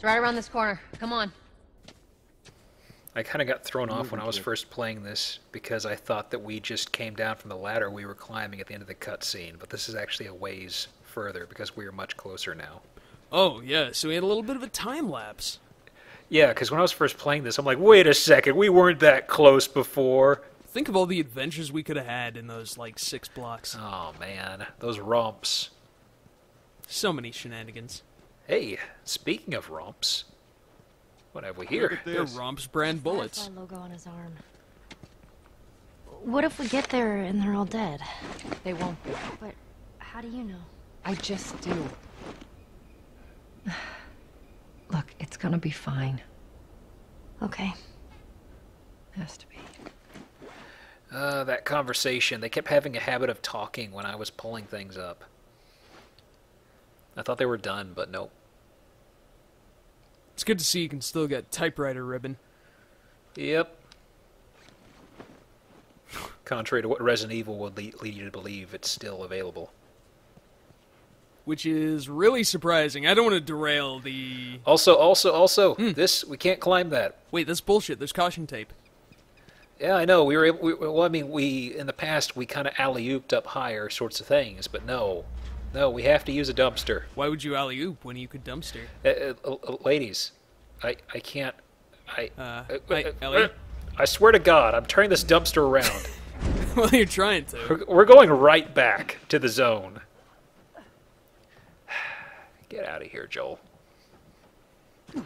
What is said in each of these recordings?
It's right around this corner. Come on. I kind of got thrown off when I was first playing this because I thought that we just came down from the ladder we were climbing at the end of the cutscene, but this is actually a ways further because we are much closer now. Oh, yeah, so we had a little bit of a time lapse. Yeah, because when I was first playing this, I'm like, wait a second, we weren't that close before. Think of all the adventures we could have had in those, 6 blocks. Oh, man, those romps. So many shenanigans. Hey, speaking of romps, what have we here? They're Romps brand bullets. Firefly logo on his arm. What if we get there and they're all dead? They won't be. But how do you know? I just do. Look, it's gonna be fine. Okay. Has to be. That conversation. They kept having a habit of talking when I was pulling things up. I thought they were done, but nope. It's good to see you can still get typewriter ribbon. Yep. Contrary to what Resident Evil would lead you to believe, it's still available. Which is really surprising. I don't want to derail the... Also, this, we can't climb that. Wait, that's bullshit. There's caution tape. Yeah, I know. We were able... in the past, we kind of alley-ooped up higher sorts of things, but no. No, we have to use a dumpster. Why would you alley-oop when you could dumpster? Ladies, I can't... Ellie? I swear to God, I'm turning this dumpster around. Well, you're trying to. We're going right back to the zone. Get out of here, Joel. The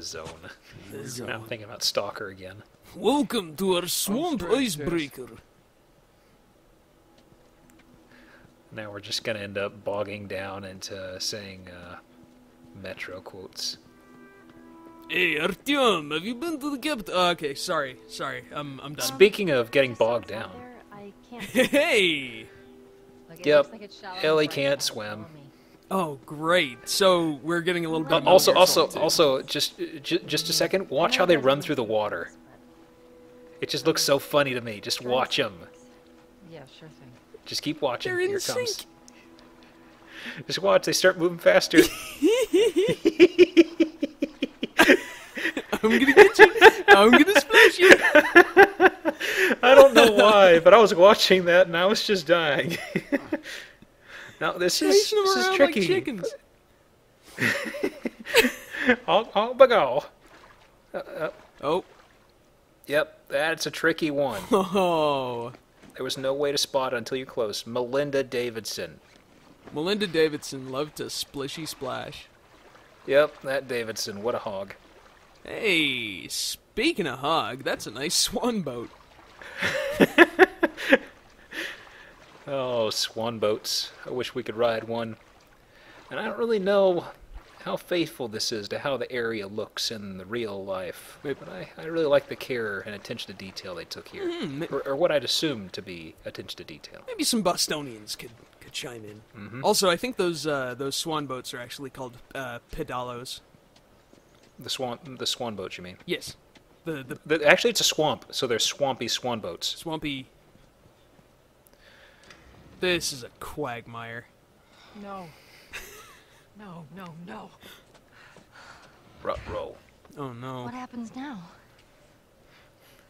zone. Now I'm thinking about Stalker again. Welcome to our swamp icebreaker. Now we're just going to end up bogging down into saying Metro quotes. Hey, Artyom, have you been to the capital? Okay, sorry. I'm done. Speaking of getting bogged down. I can't. Hey! Yep, Ellie can't swim. Oh, great. So we're getting a little bit. Also, just a second. Watch how they run through the water. It just looks so funny to me. Just watch them. Yeah, sure thing. Just keep watching. They're in Here it comes. sync. Just watch. They start moving faster. I'm gonna get you. I'm gonna splash you. I don't know why, but I was watching that and I was just dying. Now this is tricky. Like chickens. I'll go. Oh. Yep, that's a tricky one. Oh. There was no way to spot it until you're close. Melinda Davidson. Melinda Davidson loved to splishy splash. Yep, that Davidson. What a hog. Hey, speaking of hog, that's a nice swan boat. Oh, swan boats. I wish we could ride one. And I don't really know how faithful this is to how the area looks in the real life. But I really like the care and attention to detail they took here. Or what I'd assume to be attention to detail. Maybe some Bostonians could chime in. Mm-hmm. Also, I think those swan boats are actually called pedalos. The swan boats, you mean? Yes. Actually, it's a swamp, so they're swampy swan boats. Swampy. This is a quagmire. No. No. Roll. Oh no. What happens now?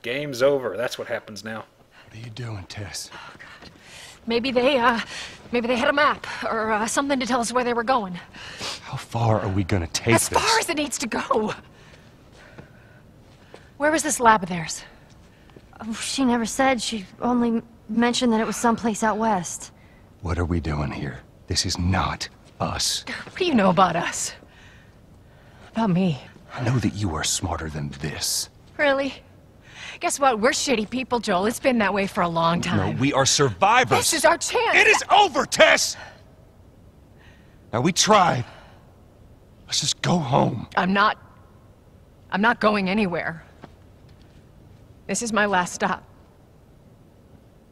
Game's over. That's what happens now. What are you doing, Tess? Oh, God. Maybe they had a map or something to tell us where they were going. How far are we gonna take As this? far as it needs to go. Where was this lab of theirs? Oh, she never said. She only mentioned that it was someplace out west. What are we doing here? This is not us. What do you know about us? About me? I know that you are smarter than this. Really? Guess what? We're shitty people, Joel. It's been that way for a long time. No, we are survivors. This is our chance. It is over, Tess! Now, we tried. Let's just go home. I'm not going anywhere. This is my last stop.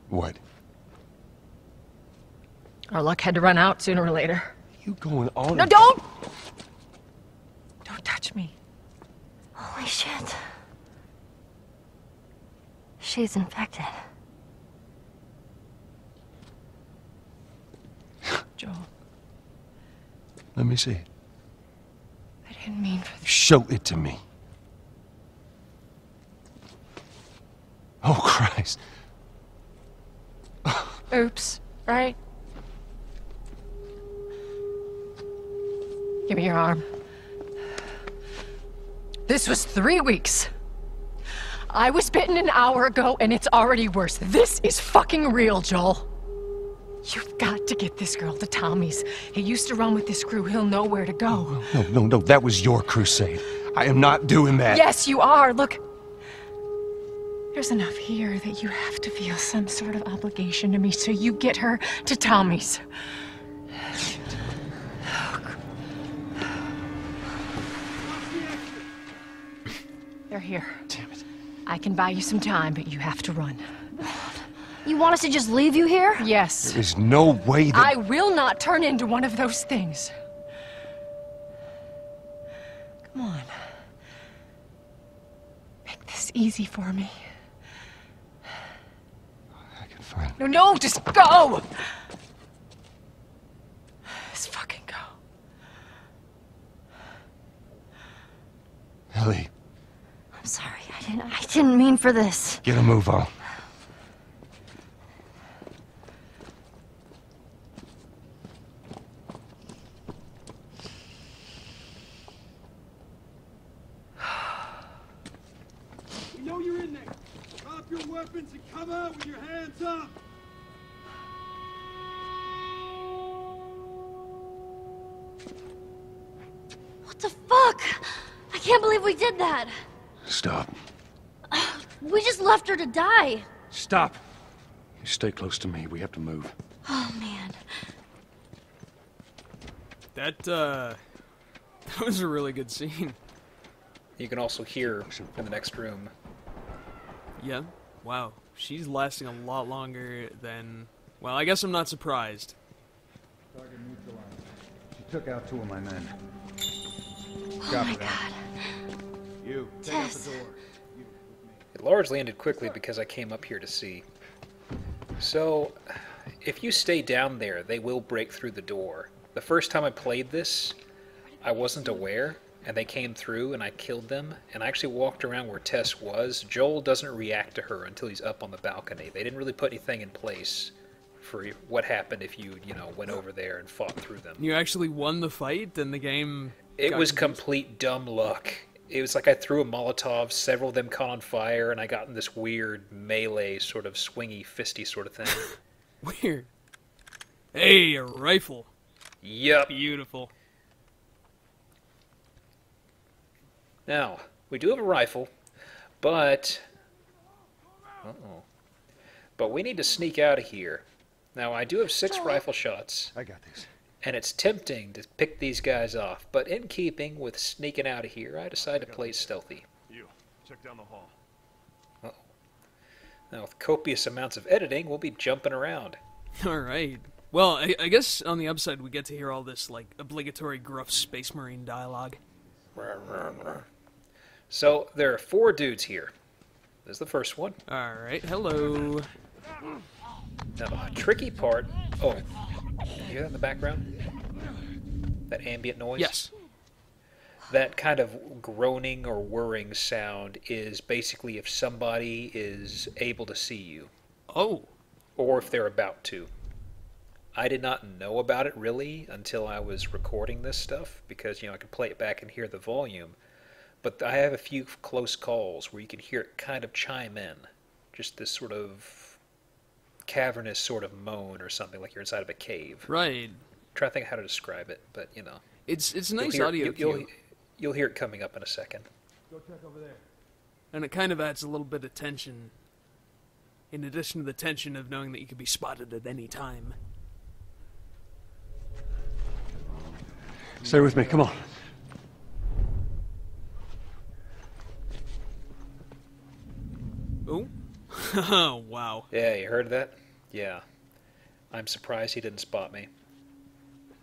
What? Our luck had to run out sooner or later. You going on? No, don't! Don't touch me. Holy shit. She's infected. Joel. Let me see it. Show it to me. Oh, Christ. Oops, right? Give me your arm. This was 3 weeks. I was bitten an hour ago, and it's already worse. This is fucking real, Joel. You've got to get this girl to Tommy's. He used to run with this crew. He'll know where to go. No, that was your crusade. I am not doing that. Yes, you are. Look. There's enough here that you have to feel some sort of obligation to me, so you get her to Tommy's. They're here. Damn it. I can buy you some time, but you have to run. You want us to just leave you here? Yes. There's no way that... I will not turn into one of those things. Come on. Make this easy for me. I can find... No, just go! Just fucking go. Ellie, I'm sorry. I didn't mean for this. get a move on. We know you're in there. Drop your weapons and come out with your hands up. What the fuck? I can't believe we did that. Stop. We just left her to die. Stop. You stay close to me. We have to move. Oh, man. That was a really good scene. You can also hear in the next room. Yeah. Wow. She's lasting a lot longer than... Well, I guess I'm not surprised. Target neutralized. She took out 2 of my men. Oh, my God. You, take out Tess. the door. It largely ended quickly because I came up here to see. So, if you stay down there, they will break through the door. The first time I played this, I wasn't aware, and they came through and I killed them, and I actually walked around where Tess was. Joel doesn't react to her until he's up on the balcony. They didn't really put anything in place for what happened if you went over there and fought through them. You actually won the fight, and the game... It got was confused. complete dumb luck. It was like I threw a Molotov, several of them caught on fire, and I got in this weird melee sort of swingy, fisty sort of thing. Weird. Hey, a rifle. Yup. Beautiful. Now, we do have a rifle, but... But we need to sneak out of here. Now, I do have 6 rifle shots, I got this. and it's tempting to pick these guys off, but in keeping with sneaking out of here, I decided to play stealthy. You, check down the hall. Now, with copious amounts of editing, we'll be jumping around. Alright. Well, I guess on the upside we get to hear all this, like, obligatory gruff Space Marine dialogue. So, there are 4 dudes here. This is the first one. Alright, hello. Now, the tricky part... Oh, you hear that in the background? That ambient noise? Yes. That kind of groaning or whirring sound is basically if somebody is able to see you, Oh. or if they're about to. I did not know about it really until I was recording this stuff, because, I could play it back and hear the volume. But I have a few close calls where you can hear it kind of chime in. Just this sort of cavernous sort of moan or something, like you're inside of a cave. Right. Try to think how to describe it, but, It's a you'll nice hear- audio cue. You'll hear it coming up in a second. Go check over there. And it kind of adds a little bit of tension. In addition to the tension of knowing that you could be spotted at any time. Stay with me, come on. Oh? Oh, wow. Yeah, you heard that? Yeah. I'm surprised he didn't spot me.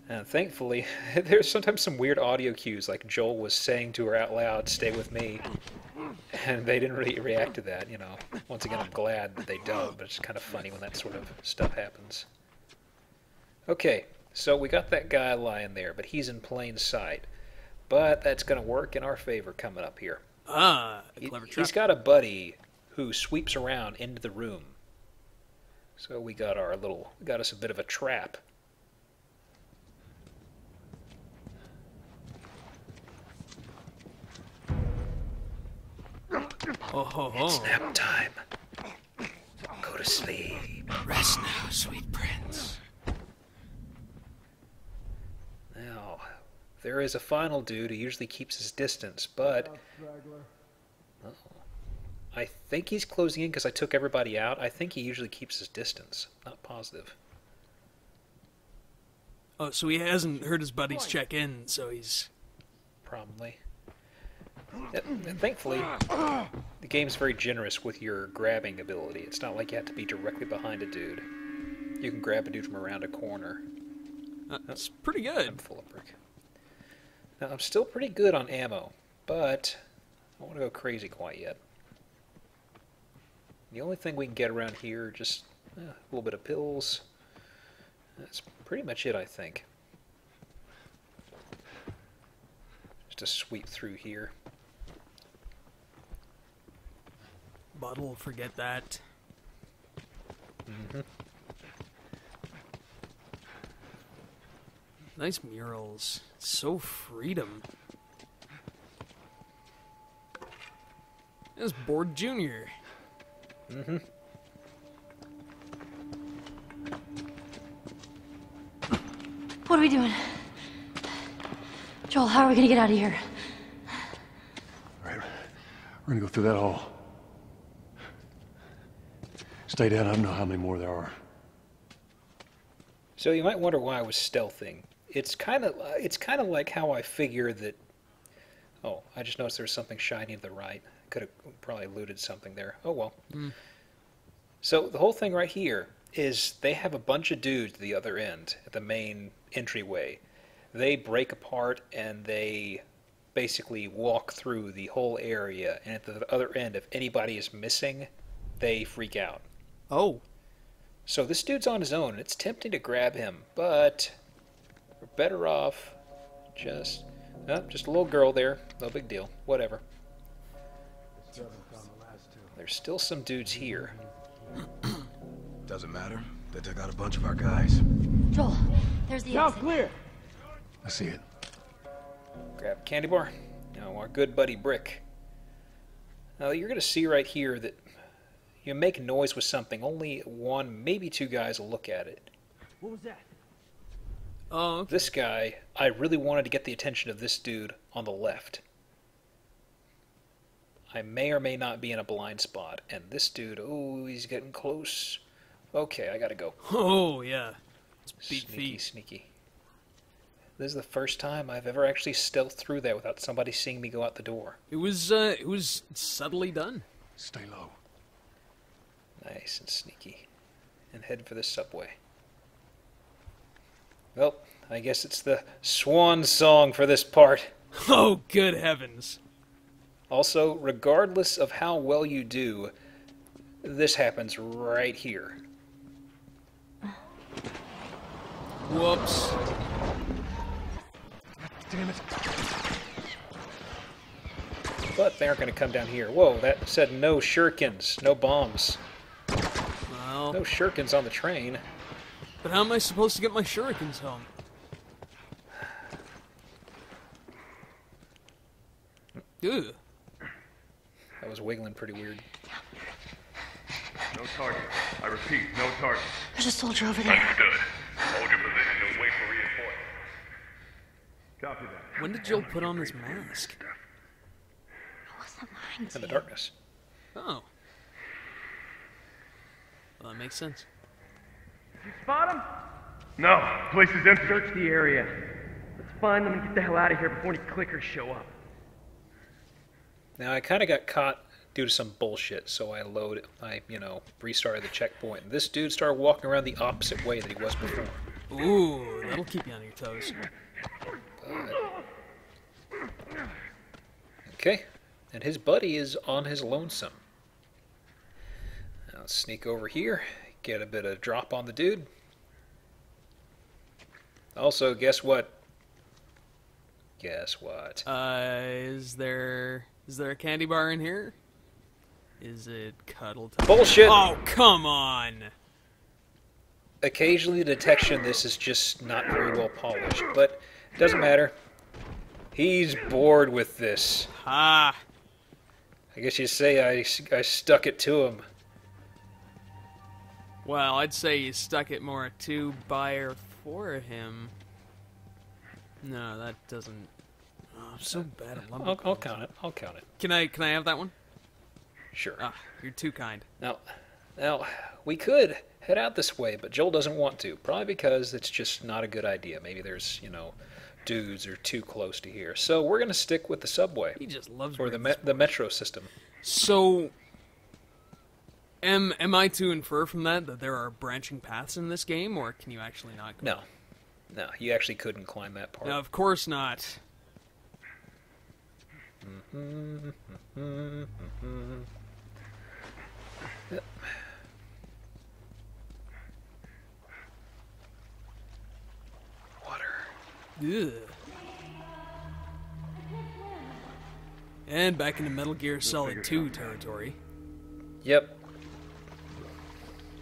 And thankfully, there's sometimes some weird audio cues, like Joel was saying to her out loud, "Stay with me," and they didn't really react to that, Once again, I'm glad that they don't, but it's kind of funny when that sort of stuff happens. Okay, so we got that guy lying there, but he's in plain sight. But that's going to work in our favor coming up here. Ah, a clever trap. He's got a buddy who sweeps around into the room. So we got us a bit of a trap. Oh ho ho. It's nap time. Go to sleep. Rest now, sweet prince. Now, there is a final dude who usually keeps his distance, but I think he's closing in because I took everybody out. I think he usually keeps his distance. Not positive. Oh, so he hasn't heard his buddies check in, so he's... Probably. And thankfully, the game's very generous with your grabbing ability. It's not like you have to be directly behind a dude. You can grab a dude from around a corner. That's pretty I'm good. full of brick. Now, I'm still pretty good on ammo, but I don't want to go crazy quite yet. The only thing we can get around here, just a little bit of pills. That's pretty much it, I think. Just to sweep through here. Bottle, forget that. Mm-hmm. Nice murals. So freedom. There's Board Junior. Mm-hmm. What are we doing? Joel, how are we gonna get out of here? All right, we're gonna go through that hall. Stay down. I don't know how many more there are. So you might wonder why I was stealthing. It's kind of like how I figure that. Oh, I just noticed there's something shiny to the right. Could have probably looted something there. Oh well. So the whole thing right here is they have a bunch of dudes at the other end, at the main entryway. They break apart and they basically walk through the whole area. And at the other end, if anybody is missing, they freak out. Oh. So this dude's on his own, and it's tempting to grab him, but we're better off just a little girl there. No big deal. Whatever. There's still some dudes here. Doesn't matter. They took out a bunch of our guys. Joel, there's the exit. Clear. I see it. Grab a candy bar. Now our good buddy Brick. Now you're going to see right here that you make noise with something. Only one, maybe two guys will look at it. What was that? Oh, okay. This guy, I really wanted to get the attention of this dude on the left. I may or may not be in a blind spot. And this dude, oh, he's getting close. Okay, I gotta go. Oh, yeah. It's beat Sneaky, feet. sneaky. This is the first time I've ever actually stealthed through that without somebody seeing me go out the door. It was subtly done. Stay low. Nice and sneaky. And head for the subway. Well, I guess it's the swan song for this part. Oh, good heavens. Also, regardless of how well you do, this happens right here. Whoops. Damn it. But they aren't going to come down here. Whoa, that said no shurikens, no bombs. Well, No shurikens on the train. but how am I supposed to get my shurikens home? Ugh. That was wiggling pretty weird. No target. I repeat, no target. There's a soldier over there. Understood. Hold your position and wait for reinforcements. Copy that. When did Joel put on his mask? It wasn't mine, In the Sam. darkness. Oh. Well, that makes sense. Spot him? No, place is empty. Search the area. Let's find them and get the hell out of here before any clickers show up. Now, I kind of got caught due to some bullshit, so I restarted the checkpoint. And this dude started walking around the opposite way that he was before. Ooh, that'll keep you on your toes. Okay, and his buddy is on his lonesome. Now, let's sneak over here, get a bit of drop on the dude. Also, guess what? guess what? Is there a candy bar in here? Is it cuddle time? Bullshit! Oh, come on! Occasionally the detection this is just not very well polished, but it doesn't matter. He's bored with this. Ah! I guess you'd say I stuck it to him. Well, I'd say you stuck it more to, by, or for him. No, that doesn't... Oh, I'm so bad at lumber. I'll count it. I'll count it. Can I have that one? Sure. Ah, you're too kind. Now, we could head out this way, but Joel doesn't want to. Probably because it's just not a good idea. Maybe there's, dudes are too close to here. So we're going to stick with the subway. He just loves or the metro system. So, am I to infer from that there are branching paths in this game, or can you actually not go? No, you actually couldn't climb that part. No, of course not. Yep. Water. Ugh. And back into Metal Gear Solid 2 territory. Yep.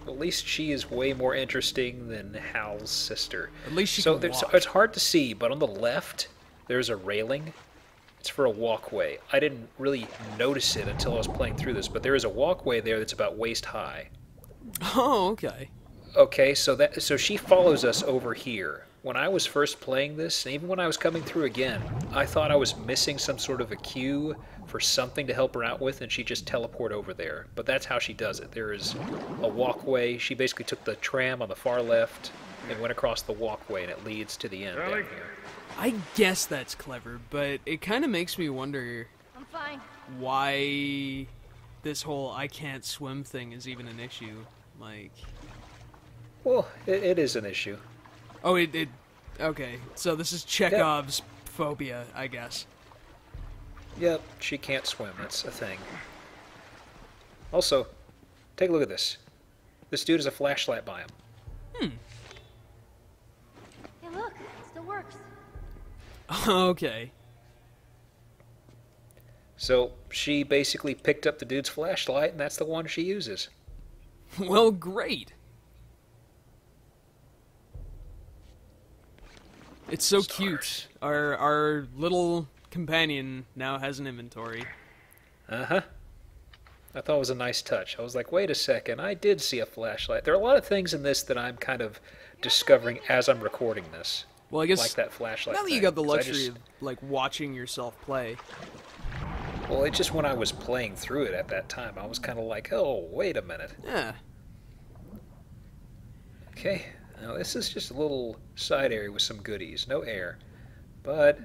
At least she is way more interesting than Hal's sister. At least she so can walk. It's hard to see, but on the left, there's a railing. It's for a walkway. I didn't really notice it until I was playing through this, but there is a walkway there that's about waist high. Oh, okay. Okay, so she follows us over here. When I was first playing this, and even when I was coming through again, I thought I was missing some sort of a cue for something to help her out with, and she just teleport over there. But that's how she does it. There is a walkway. She basically took the tram on the far left and went across the walkway, and it leads to the end down here. I guess that's clever, but it kind of makes me wonder I'm fine. why this whole I can't swim thing is even an issue. Like... Well, it is an issue. Oh, okay, so this is Chekhov's phobia, I guess. Yep, she can't swim. That's a thing. Also, take a look at this. This dude has a flashlight by him. Hey, look, it still works. Okay. So she basically picked up the dude's flashlight, and that's the one she uses. Well, great. It's so cute. Our little companion now has an inventory. Uh-huh. I thought it was a nice touch. I was like, wait a second, I did see a flashlight. There are a lot of things in this that I'm kind of discovering as I'm recording this. Well, I guess like that flashlight now that you thing, got the 'cause I luxury of like watching yourself play. Well, it's just when I was playing through it at that time, I was kind of like, oh, wait a minute. Yeah. Okay, now this is just a little side area with some goodies. No air. But,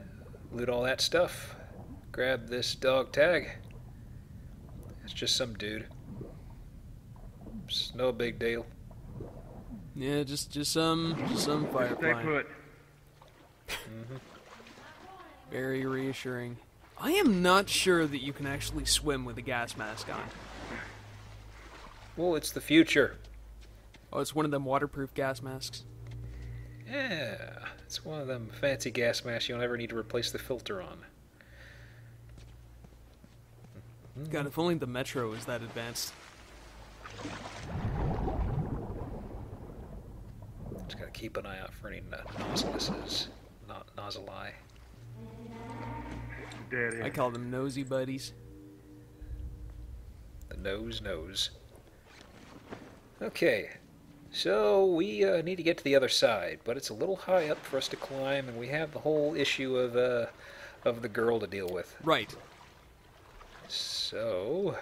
loot all that stuff. Grab this dog tag. It's just some dude. It's no big deal. Yeah, just some firefly. Stay put. Very reassuring. I am not sure that you can actually swim with a gas mask on. Well, it's the future. Oh, it's one of them waterproof gas masks. Yeah, it's one of them fancy gas masks you don't ever need to replace the filter on. God, if only the Metro was that advanced. Just gotta keep an eye out for any nozzles. Not nozzle-eye. Dead end. I call them nosy buddies. The nose. Okay, so we need to get to the other side, but it's a little high up for us to climb, and we have the whole issue of the girl to deal with. Right. So,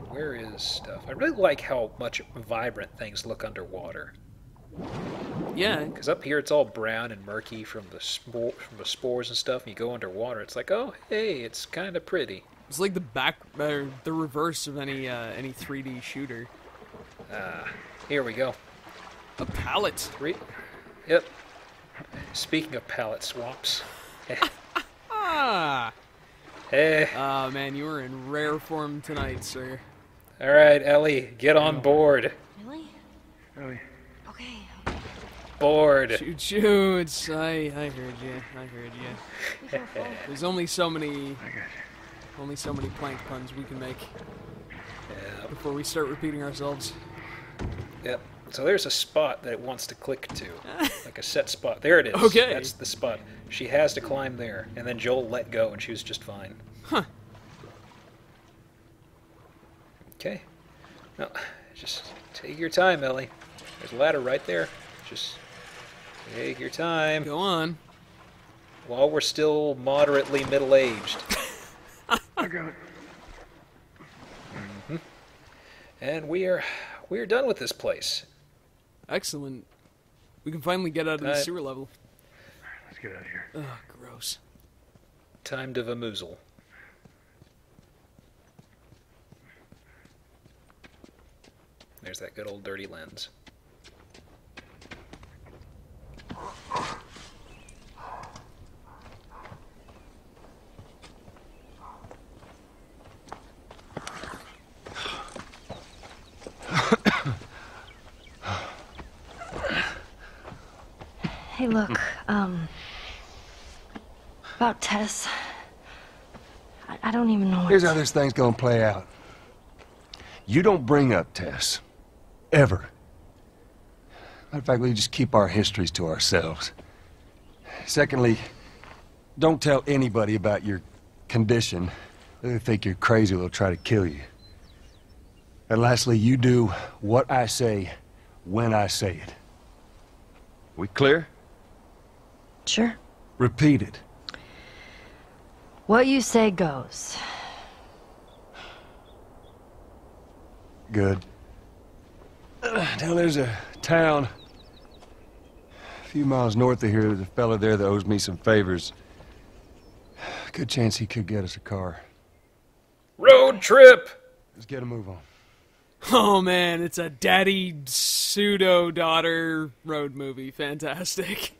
where is stuff? I really like how much vibrant things look underwater. Yeah. Because up here it's all brown and murky from the spores and stuff. And you go underwater, it's like, oh, hey, it's kind of pretty. It's like the reverse of any 3D shooter. Here we go. A pallet. Yep. Speaking of pallet swaps. Ah. Hey. Oh man, you were in rare form tonight, sir. All right, Ellie, get on board. Really? Ellie, Okay. bored. Shoots. I heard you. I heard you. There's only so many plank puns we can make before we start repeating ourselves. Yep. So there's a spot that it wants to click to, like a set spot. There it is. Okay. That's the spot. She has to climb there, and then Joel let go, and she was just fine. Huh. Okay. No, just take your time, Ellie. There's a ladder right there. Just take your time. Go on. While we're still moderately middle-aged. I got it. Mm-hmm. And we're done with this place. Excellent. We can finally get out of the sewer level. Let's get out of here. Ugh, gross. Time to vamoozle. There's that good old dirty lens. Hey, look, about Tess. I don't even know what Here's how this thing's gonna play out. You don't bring up Tess. Ever. Matter of fact, we just keep our histories to ourselves. Secondly, don't tell anybody about your condition. They think you're crazy, they'll try to kill you. And lastly, you do what I say when I say it. We clear? Sure. Repeat it. What you say goes. Good. Now there's a town a few miles north of here. There's a fella there that owes me some favors. Good chance he could get us a car. Road trip! Let's get a move on. Oh man, it's a daddy pseudo daughter road movie. Fantastic.